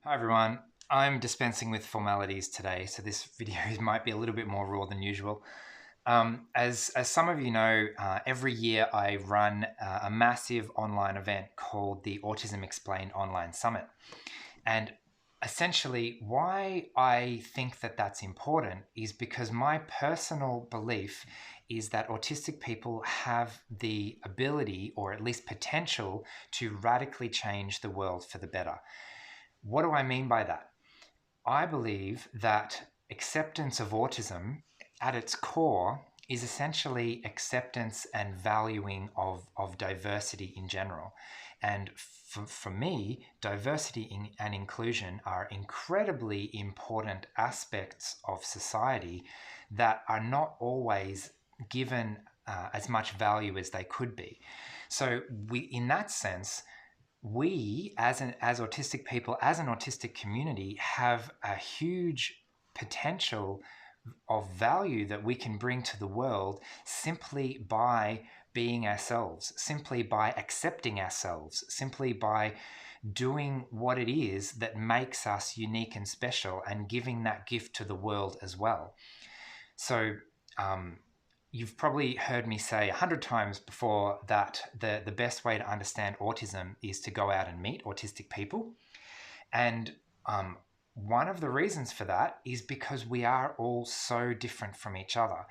Hi everyone, I'm dispensing with formalities today, so this video might be a little bit more raw than usual. As some of you know, every year I run a massive online event called the Autism Explained Online Summit. And essentially why I think that that's important is because my personal belief is that autistic people have the ability, or at least potential, to radically change the world for the better. What do I mean by that? I believe that acceptance of autism at its core is essentially acceptance and valuing of diversity in general. And for me, diversity and inclusion are incredibly important aspects of society that are not always given as much value as they could be. So in that sense, we as autistic people, as an autistic community, have a huge potential of value that we can bring to the world simply by being ourselves, simply by accepting ourselves, simply by doing what it is that makes us unique and special and giving that gift to the world as well. So you've probably heard me say 100 times before that the best way to understand autism is to go out and meet autistic people. And one of the reasons for that is because we are all so different from each other.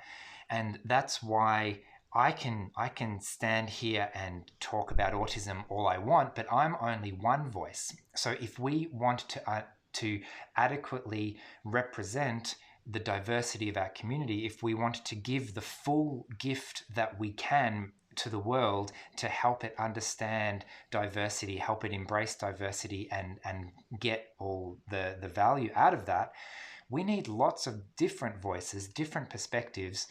And that's why I can stand here and talk about autism all I want, but I'm only one voice. So if we want to adequately represent the diversity of our community, if we want to give the full gift that we can to the world to help it understand diversity, help it embrace diversity, and get all the value out of that, we need lots of different voices, different perspectives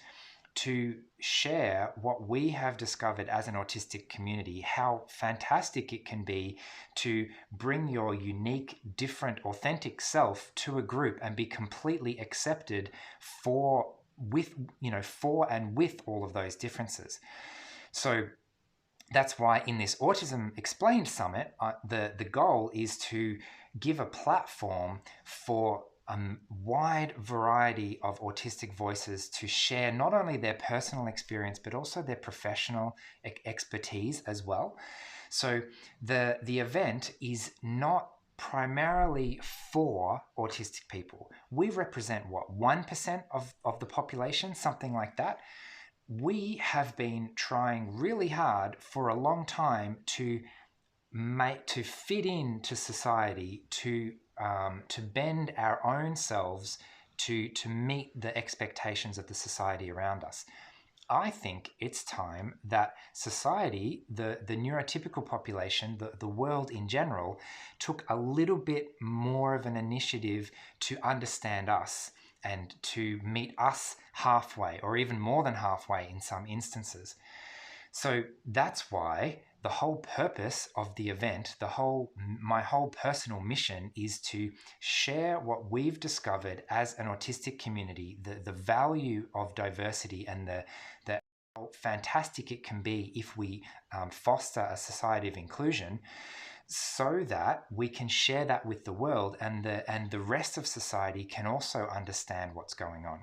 to share what we have discovered as an autistic community, how fantastic it can be to bring your unique, different, authentic self to a group and be completely accepted for and with all of those differences. So that's why in this Autism Explained Summit, the goal is to give a platform for a wide variety of autistic voices to share not only their personal experience, but also their professional expertise as well. So the event is not primarily for autistic people. We represent, what, 1% of the population, something like that. We have been trying really hard for a long time to fit into society, to bend our own selves to meet the expectations of the society around us. I think it's time that society, the neurotypical population, the world in general, took a little bit more of an initiative to understand us and to meet us halfway, or even more than halfway in some instances. So that's why the whole purpose of the event, my whole personal mission, is to share what we've discovered as an autistic community, the value of diversity, and the how fantastic it can be if we foster a society of inclusion, so that we can share that with the world, and the rest of society can also understand what's going on.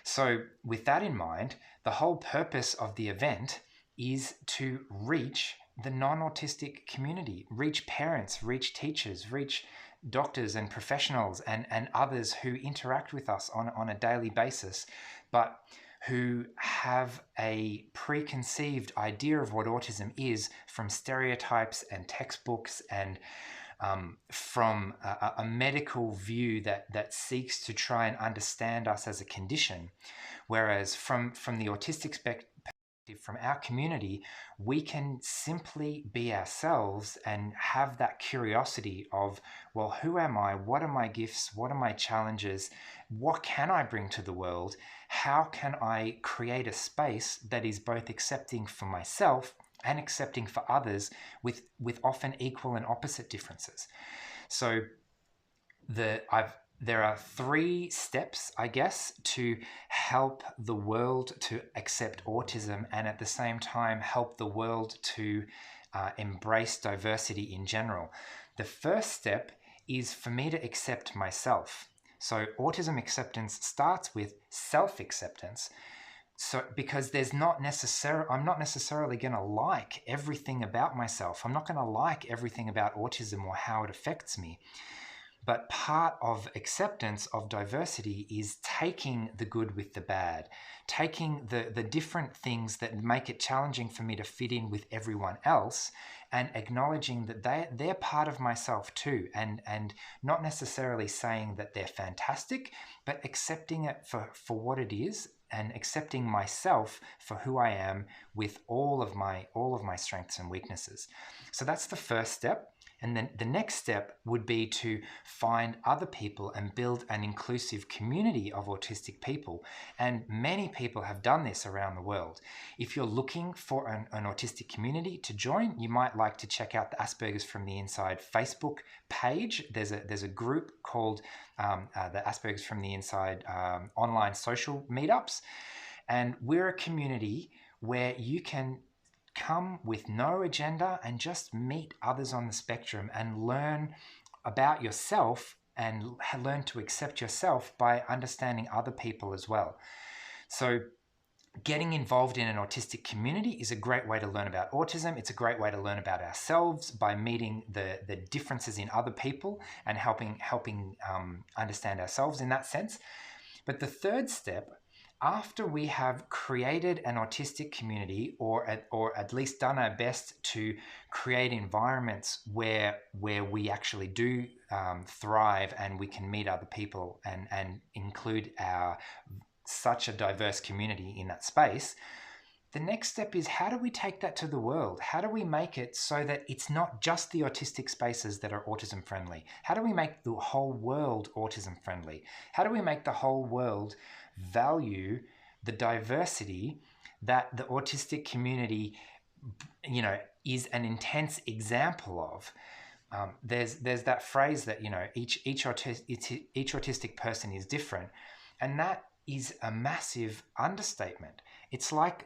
So with that in mind, the whole purpose of the event is to reach the non-autistic community, reach parents, reach teachers, reach doctors and professionals and others who interact with us on a daily basis, but who have a preconceived idea of what autism is from stereotypes and textbooks, and from a medical view that seeks to try and understand us as a condition. Whereas from the autistic perspective, from our community, we can simply be ourselves and have that curiosity of, well, who am I? What are my gifts? What are my challenges? What can I bring to the world? How can I create a space that is both accepting for myself and accepting for others, with often equal and opposite differences? So there are 3 steps, I guess, to help the world to accept autism and at the same time help the world to embrace diversity in general. The first step is for me to accept myself. So autism acceptance starts with self-acceptance. So because I'm not necessarily going to like everything about myself. I'm not going to like everything about autism or how it affects me. But part of acceptance of diversity is taking the good with the bad, taking the different things that make it challenging for me to fit in with everyone else, and acknowledging that they're part of myself too, and not necessarily saying that they're fantastic, but accepting it for what it is, and accepting myself for who I am with all of my strengths and weaknesses. So that's the first step. And then the next step would be to find other people and build an inclusive community of autistic people. And many people have done this around the world. If you're looking for an autistic community to join, you might like to check out the Asperger's from the Inside Facebook page. There's a group called the Asperger's from the Inside online social meetups. And we're a community where you can come with no agenda and just meet others on the spectrum and learn about yourself and learn to accept yourself by understanding other people as well. So getting involved in an autistic community is a great way to learn about autism. It's a great way to learn about ourselves by meeting the differences in other people and helping understand ourselves in that sense. But the third step, after we have created an autistic community, or at least done our best to create environments where we actually do thrive and we can meet other people and include such a diverse community in that space, the next step is, how do we take that to the world? How do we make it so that it's not just the autistic spaces that are autism friendly? How do we make the whole world autism friendly? How do we make the whole world value the diversity that the autistic community, is an intense example of? There's that phrase that, each autistic person is different, and that is a massive understatement. It's like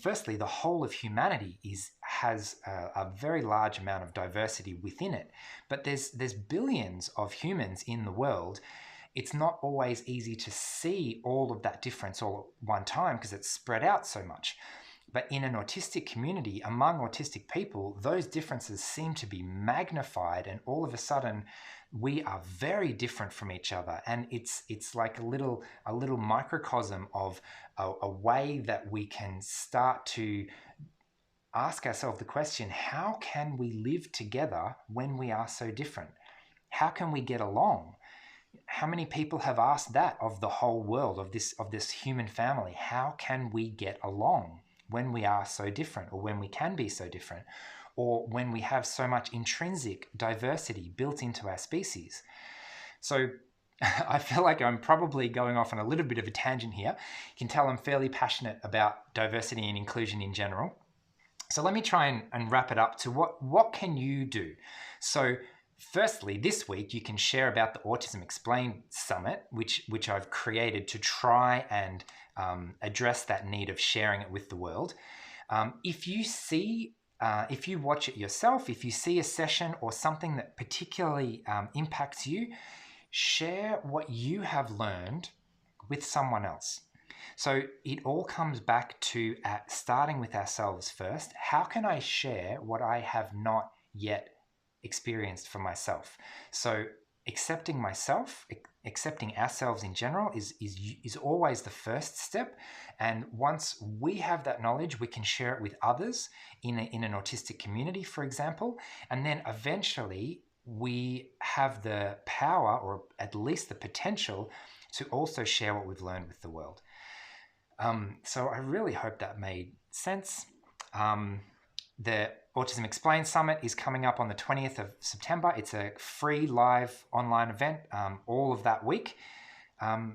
firstly, the whole of humanity has a very large amount of diversity within it, but there's billions of humans in the world. It's not always easy to see all of that difference all at one time because it's spread out so much. But in an autistic community, among autistic people, those differences seem to be magnified, and all of a sudden we are very different from each other. And it's like a little microcosm of a way that we can start to ask ourselves the question, how can we live together when we are so different? How can we get along? How many people have asked that of the whole world, of this human family? How can we get along when we are so different, or when we can be so different, or when we have so much intrinsic diversity built into our species? So I feel like I'm probably going off on a little bit of a tangent here. You can tell I'm fairly passionate about diversity and inclusion in general. So let me try and wrap it up to what can you do? So firstly, this week you can share about the Autism Explained Summit, which I've created to try and address that need of sharing it with the world. If you watch it yourself, if you see a session or something that particularly impacts you, share what you have learned with someone else. So it all comes back to starting with ourselves first. How can I share what I have not yet experienced for myself? So accepting myself, accepting ourselves in general is always the first step. And once we have that knowledge, we can share it with others in an autistic community, for example. And then eventually we have the power, or at least the potential, to also share what we've learned with the world. So I really hope that made sense. The Autism Explained Summit is coming up on the 20th of September. It's a free live online event all of that week.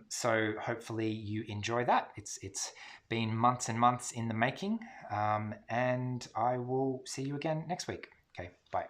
So hopefully you enjoy that. It's been months and months in the making, and I will see you again next week. Okay, bye.